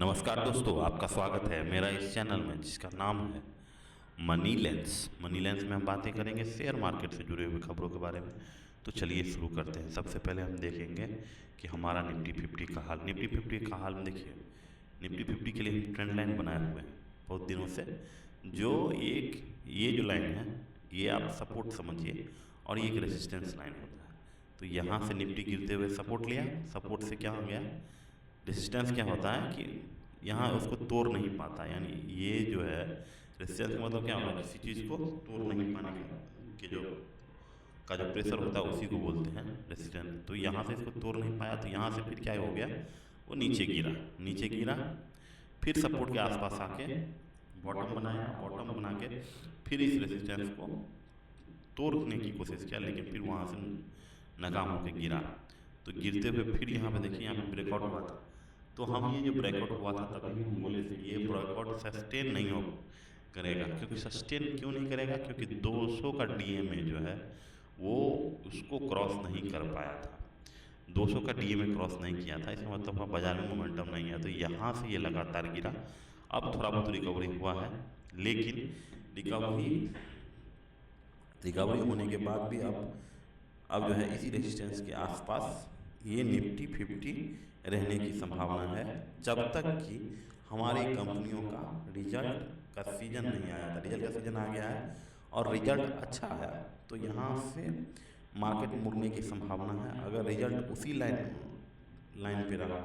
नमस्कार दोस्तों, आपका स्वागत है मेरा इस चैनल में जिसका नाम है मनी लेंस। मनी लेंस में हम बातें करेंगे शेयर मार्केट से जुड़े हुए खबरों के बारे में। तो चलिए शुरू करते हैं। सबसे पहले हम देखेंगे कि हमारा निफ्टी 50 का हाल। निफ्टी 50 का हाल में देखिए, निफ्टी 50 के लिए हम ट्रेंड लाइन बनाए हुए हैं बहुत दिनों से। जो एक ये जो लाइन है ये आप सपोर्ट समझिए और ये एक रेजिस्टेंस लाइन होता है। तो यहाँ से निफ्टी गिरते हुए सपोर्ट लिया, सपोर्ट से क्या हो गया, रेजिस्टेंस क्या होता है कि यहाँ उसको तोड़ नहीं पाता। यानी ये जो है रेजिस्टेंस का मतलब क्या होता है, किसी चीज़ को तोड़ नहीं पाने का जो प्रेशर होता है उसी को बोलते हैं रेजिस्टेंस। तो यहाँ से इसको तोड़ नहीं पाया, तो यहाँ से फिर क्या हो गया, वो नीचे गिरा, नीचे गिरा, फिर सपोर्ट के आसपास आके बॉटम बनाया, बॉटम बना के फिर इस रेजिस्टेंस को तोड़ने की कोशिश किया, लेकिन फिर वहाँ से नाकाम होकर गिरा। तो गिरते हुए फिर यहाँ पे देखिए, यहाँ पे ब्रेकआउट हुआ था। तो हम ये जो ब्रेकआउट हुआ था तभी हम बोले थे ये ब्रेकआउट सस्टेन नहीं हो करेगा। क्योंकि सस्टेन क्यों नहीं करेगा, क्योंकि 200 का डीएमए जो है वो उसको क्रॉस नहीं कर पाया था। 200 का डीएमए क्रॉस नहीं किया था, इसका मतलब बाजार में मोमेंटम नहीं है। तो यहाँ से ये लगातार गिरा। अब थोड़ा बहुत रिकवरी हुआ है, लेकिन रिकवरी होने के बाद भी अब जो है इसी रेजिस्टेंस के आसपास ये निफ्टी 50 रहने की संभावना है, जब तक कि हमारी कंपनियों का रिजल्ट का सीजन नहीं आया था। रिजल्ट का सीजन आ गया है और रिजल्ट अच्छा आया तो यहाँ से मार्केट मुड़ने की संभावना है। अगर रिजल्ट उसी लाइन पे रहा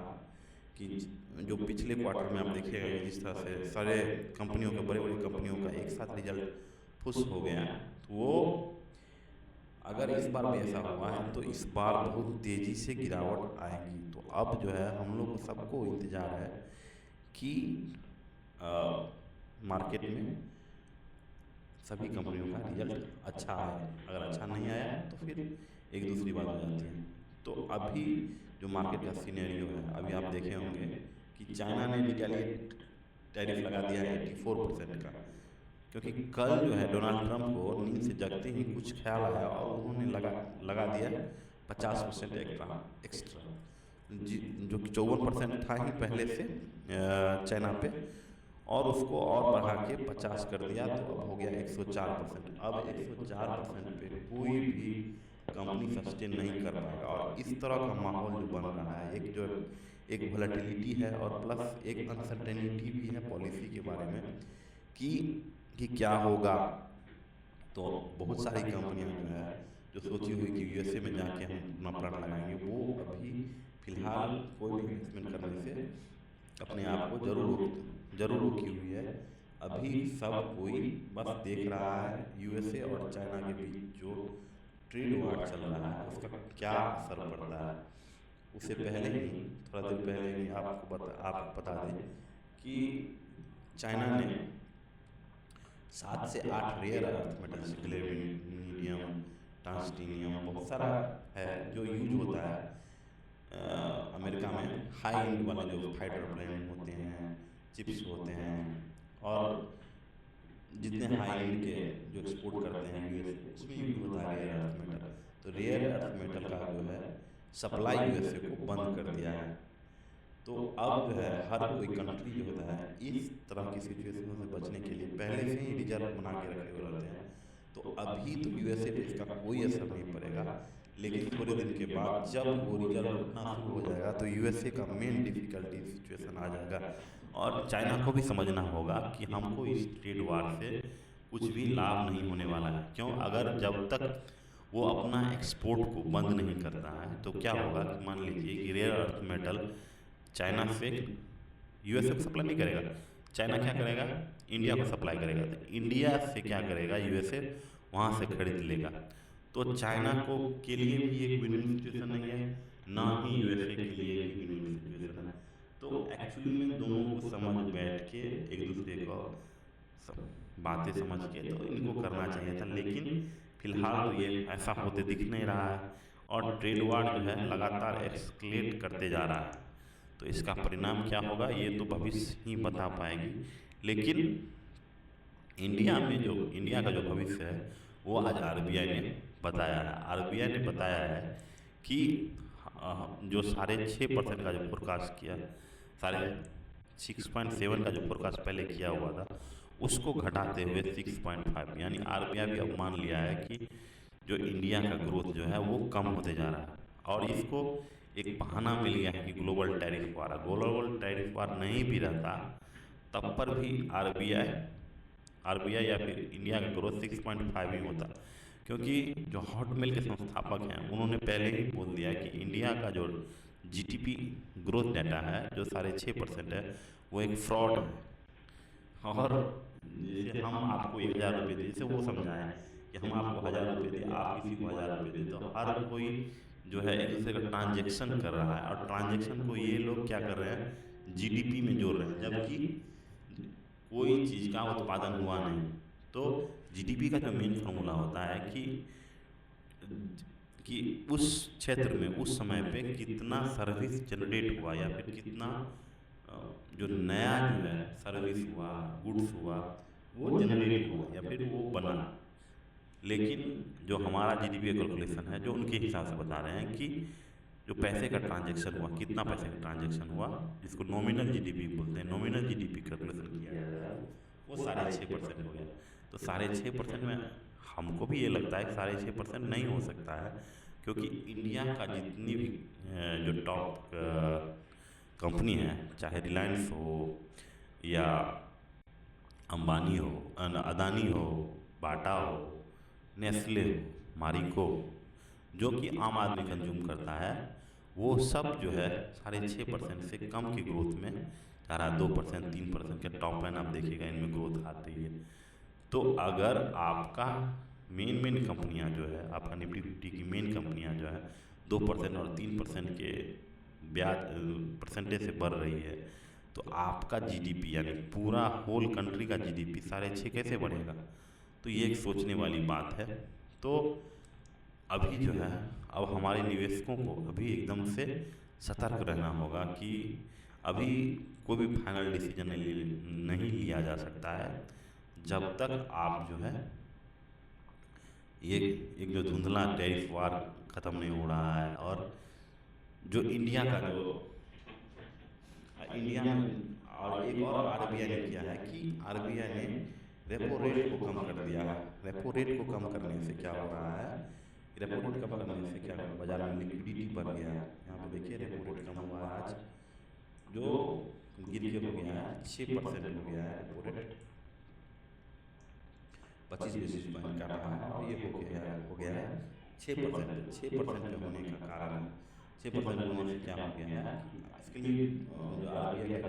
कि जो पिछले क्वार्टर में आप देखिएगा, जिस तरह से सारे कंपनियों का, बड़े बड़ी कंपनियों का एक साथ रिजल्ट फुस हो गया, तो वो अगर इस बार भी ऐसा हुआ है तो इस बार बहुत तेज़ी से गिरावट आएगी। तो अब जो है हम लोग को सबको इंतज़ार है कि मार्केट में सभी कंपनियों का रिजल्ट अच्छा आए। अगर अच्छा नहीं आया तो फिर एक दूसरी बात हो जाती है। तो अभी जो मार्केट का सिनेरियो है, अभी आप देखे होंगे कि चाइना ने रिटेलिएट टैरिफ लगा दिया है 84% का। क्योंकि कल जो है डोनाल्ड ट्रंप को नींद से जगते ही कुछ ख्याल आया और उन्होंने लगा दिया 50% एक्स्ट्रा, जो कि 54% था ही पहले से चाइना पे, और उसको और बढ़ा के 50 कर दिया, तो अब हो गया 104%। अब 104% पे कोई भी कंपनी सस्टेन नहीं कर पाएगा। और इस तरह का माहौल जो बन रहा है, एक वोलेटिलिटी है और प्लस एक अनसर्टेनिटी भी है पॉलिसी के बारे में कि क्या होगा। तो बहुत सारी कंपनियां जो है जो सोची हुई कि यूएसए में जाके हम अपना प्लांट लगाएंगे, वो अभी फिलहाल कोई भी इन्वेस्टमेंट करने से अपने आप को जरूर रोकी हुई है। अभी सब कोई बस देख रहा है यूएसए और चाइना के बीच जो ट्रेड वार चल रहा है उसका क्या असर पड़ता है। उससे पहले ही, थोड़ा देर पहले ही आपको बता दें कि चाइना ने 7 से 8 रेयर अर्थ मेटल्स, गैलियम, टंगस्टियम, बहुत सारा है जो यूज होता है अमेरिका में। हाई एंड वाले जो फाइटर प्लेन होते हैं, चिप्स होते हैं, और जितने हाई एंड के जो एक्सपोर्ट करते हैं यूएसए, उसमें यूज होता है रेयर अर्थ मेटल। तो रेयर अर्थ मेटल का जो है सप्लाई यूएसए को बंद कर दिया है। तो अब जो है हर कोई कंट्री जो होता है इस तरह की सिचुएशनों से बचने के लिए पहले से ही रिजर्व बना के रखे हुए रहते हैं। तो अभी तो यूएसए पे इसका कोई असर नहीं पड़ेगा, लेकिन थोड़े दिन के बाद जब वो रिजर्व उठना शुरू हो जाएगा तो यूएसए का मेन डिफिकल्टी सिचुएशन आ जाएगा। और चाइना को भी समझना होगा कि हमको इस ट्रेड वार से कुछ भी लाभ नहीं होने वाला है। क्यों, अगर जब तक वो अपना एक्सपोर्ट को बंद नहीं करता है तो क्या होगा कि मान लीजिए कि रेयर अर्थ मेटल चाइना से यूएसए को सप्लाई नहीं करेगा, चाइना क्या करेगा, इंडिया को सप्लाई करेगा। तो इंडिया से क्या करेगा, यूएसए वहाँ से खरीद लेगा। तो चाइना को के लिए भी एक विन विन सिचुएशन नहीं है, ना ही यूएसए के लिए भी विन विन सिचुएशन है। तो एक्चुअली में दोनों को समझ बैठ के एक दूसरे को बातें समझ के तो इनको करना चाहिए था, लेकिन फिलहाल तो ये ऐसा होते दिख नहीं रहा है और ट्रेड वार जो है लगातार एक्सकेलेट करते जा रहा है। तो इसका परिणाम क्या होगा ये तो भविष्य ही बता पाएगी। लेकिन इंडिया का जो भविष्य है वो आज आरबीआई ने बताया है। आरबीआई ने बताया है कि जो 6.5% का जो फोरकास्ट किया, 6.7 का जो फोरकास्ट पहले किया हुआ था उसको घटाते हुए 6.5, यानी आरबीआई भी अब मान लिया है कि जो इंडिया का ग्रोथ जो है वो कम होते जा रहा है। और इसको एक बहाना मिल गया है कि ग्लोबल टैरिफ वार, ग्लोबल टैरिफ वार नहीं भी रहता तब पर भी आरबीआई आरबीआई या फिर इंडिया का ग्रोथ 6.5 ही होता, क्योंकि जो हॉट मिल के संस्थापक हैं उन्होंने पहले ही बोल दिया कि इंडिया का जो जीडीपी ग्रोथ डाटा है जो 6.5% है वो एक फ्रॉड है। और जैसे हम आपको 1,000 रुपये दिए, जैसे वो समझाएं कि हम आपको 1,000 रुपये दिए, आप किसी को 1,000 रुपये दें, तो हर कोई जो है एक दूसरे का ट्रांजेक्शन कर रहा है, और ट्रांजेक्शन को ये लोग क्या कर रहे हैं, जीडीपी में जोड़ रहे हैं, जबकि कोई चीज़ का उत्पादन हुआ नहीं। तो जीडीपी का जो मेन फॉर्मूला होता है कि उस क्षेत्र में उस समय पे कितना सर्विस जनरेट हुआ, या फिर कितना जो नया जो है सर्विस हुआ, गुड्स हुआ, वो जनरेट हुआ या फिर वो बना। लेकिन जो हमारा जीडीपी का कैलकुलेशन है जो उनके हिसाब से बता रहे हैं कि जो पैसे का ट्रांजैक्शन हुआ, कितना पैसे का ट्रांजैक्शन हुआ, जिसको नॉमिनल जीडीपी बोलते हैं, नॉमिनल जीडीपी कैलकुलेशन किया जाता है, वो 6.5% हो गया। तो 6.5% में हमको भी ये लगता है कि 6.5% नहीं हो सकता है, क्योंकि इंडिया का जितनी भी जो टॉप कंपनी है, चाहे रिलायंस हो या अंबानी हो, अदानी हो, बाटा हो, नेस्ले हो, मारिको, जो कि आम आदमी कंज्यूम करता है, वो सब जो है 6.5% से कम की ग्रोथ में जा रहा है। 2%, 3% के टॉप लाइन आप देखिएगा इनमें ग्रोथ आती है। तो अगर आपका मेन कंपनियां जो है, आपका निफ्टी 50 की मेन कंपनियां जो है 2% और 3% के ब्याज परसेंटेज से बढ़ रही है, तो आपका जीडीपी यानी पूरा होल कंट्री का जीडीपी 6.5 कैसे बढ़ेगा? तो ये एक सोचने वाली बात है। तो अभी जो है अब हमारे निवेशकों को अभी एकदम से सतर्क रहना होगा कि अभी कोई भी फाइनल डिसीजन नहीं लिया जा सकता है जब तक आप जो है एक जो धुंधला टैरिफ वार ख़त्म नहीं हो रहा है, और जो इंडिया का जो इंडिया में, और एक और आरबीआई ने किया है कि आरबीआई ने रेपो रेट को कम कर दिया है। रेपो रेट को कम करने से क्या हो रहा है, रेपो रेट कम करने से क्या बाजार में लिक्विडिटी बढ़ गया है। यहाँ पे देखिए रेपो रेट कम हुआ है आज, जो गिर के हो गया है 6% हो गया है रेपो रेट, 25 बेसिस पॉइंट का रहा है, और ये हो गया है 6%। 6% पे होने का कारण 6% होने से क्या हो गया है, इसके लिए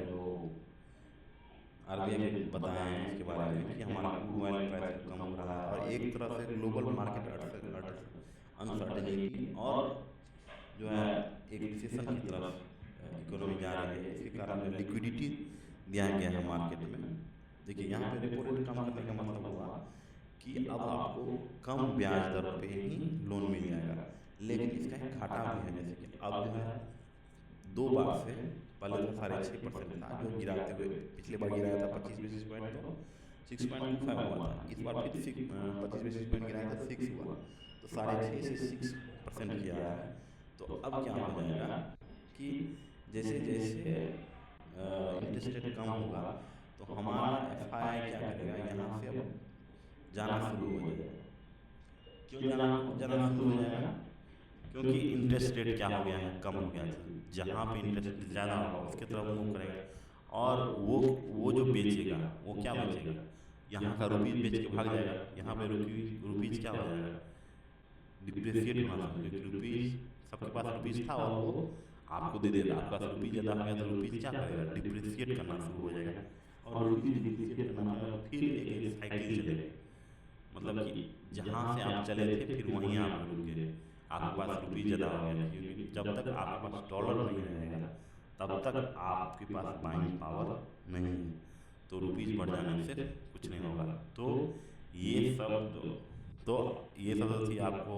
जो आरबीआई के बताए हैं इसके बारे में कि हमारा क्रूड ऑयल प्राइस कम हो रहा है, और एक तरह से ग्लोबल मार्केट अनसर्टेनिटी और जो है एक रिसेशन की तरफ इकोनॉमी जा रही है, इसके कारण जो लिक्विडिटी दिया गया है मार्केट में। देखिए यहाँ पे रेपो रेट कम करने का मतलब हुआ कि अब आपको कम ब्याज दर पे ही लोन मिल जाएगा, लेकिन इसका एक घाटा भी है, जैसे कि अब जो है 2 बार से पहले तो 6.5% था जो गिराते हुए, पिछले बार गिराया था 25 बेसिस पॉइंट, तो 6.25 हुआ था। इस बार फिर 25 बेसिस पॉइंट गिराया था, 6 हुआ, तो 6.5 से 6% किया है। तो अब क्या हो जाएगा कि जैसे जैसे इंटरेस्ट रेट कम होगा तो हमारा एफआई क्या करेगा, यहाँ से अब जाना शुरू हो जाएगा। क्यों जाना शुरू हो जाएगा? क्योंकि इंटरेस्ट रेट क्या हो गया है, कम हो गया है। जहाँ पे इंटरेस्ट रेट ज़्यादा होगा उसके तरफ मूव करेगा, और वो जो बेचेगा वो क्या बेचेगा, यहाँ का रुपीज़ बेच के भाग जाएगा। यहाँ पे रुपीज़ क्या हो जाएगा, डिप्रिसिएट होना शुरू, क्योंकि रुपीज़ सबके पास रुपीज़ था और वो आपको दे देगा, आपके पास रुपीज़ ज़्यादा हो गया तो रुपीज़ क्या करेगा, डिप्रिसिएट करना शुरू हो जाएगा, और रुपीज़ डिप्रिसिएट करना फिर एक साइकिल चलेगा। मतलब कि जहाँ से आप चले थे फिर वहीं आप रुक गए, आपके पास रुपये ज़्यादा हो गया, क्योंकि जब तक आपके पास डॉलर नहीं रहेगा तब तक आपके पास बाइंग पावर नहीं है, तो रुपीज़ बढ़ जाने से कुछ नहीं होगा। तो ये सब थी आपको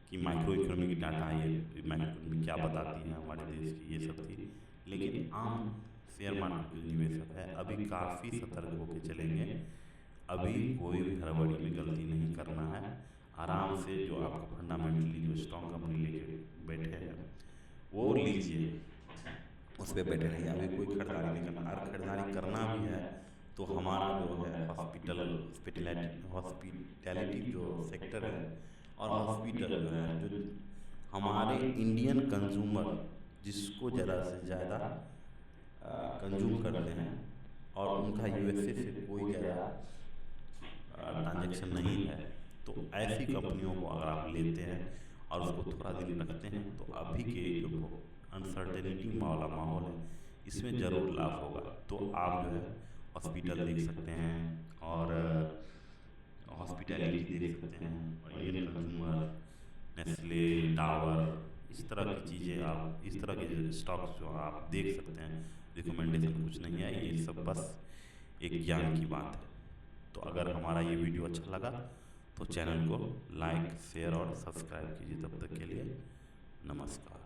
कि माइक्रो इकोनॉमिक डाटा, ये माइक्रो इकोनॉमी क्या बताती है हमारे देश की, ये सब थी। लेकिन आम शेयर मार्केट के निवेशक है अभी काफ़ी सतर्क होकर चलेंगे। अभी कोई भी हड़बड़ी में गलती नहीं करना है, आराम से जो आपको फंडामेंटली जो स्ट्रॉन्ग कंपनी लेके बैठे हैं वो लीजिए, उस पर बैठे रहिए, अभी कोई खरीदारी नहीं करना। अगर खरीदारी करना भी है तो हमारा जो है हॉस्पिटैलिटी जो सेक्टर है और हॉस्पिटल जो है, जो हमारे इंडियन कंज्यूमर जिसको ज़्यादा से ज़्यादा कंज्यूम करते हैं और उनका यूएसए से कोई ज़्यादा ट्रांजैक्शन नहीं है, तो ऐसी कंपनियों को अगर आप लेते हैं और उसको थोड़ा दिन रखते हैं तो अभी के जो अनसर्टेनिटी वाला माहौल है इसमें ज़रूर लाभ होगा। तो आप जो है हॉस्पिटल देख सकते हैं और हॉस्पिटैलिटी देख सकते हैं और इंडियन कंज्यूमर, नेस्ले, डाबर, इस तरह की चीज़ें आप, इस तरह के स्टॉक्स जो आप देख सकते हैं। रिकमेंडेशन कुछ नहीं है, ये सब बस एक ज्ञान की बात है। तो अगर हमारा ये वीडियो अच्छा लगा तो चैनल को लाइक, शेयर और सब्सक्राइब कीजिए। तब तक के लिए नमस्कार।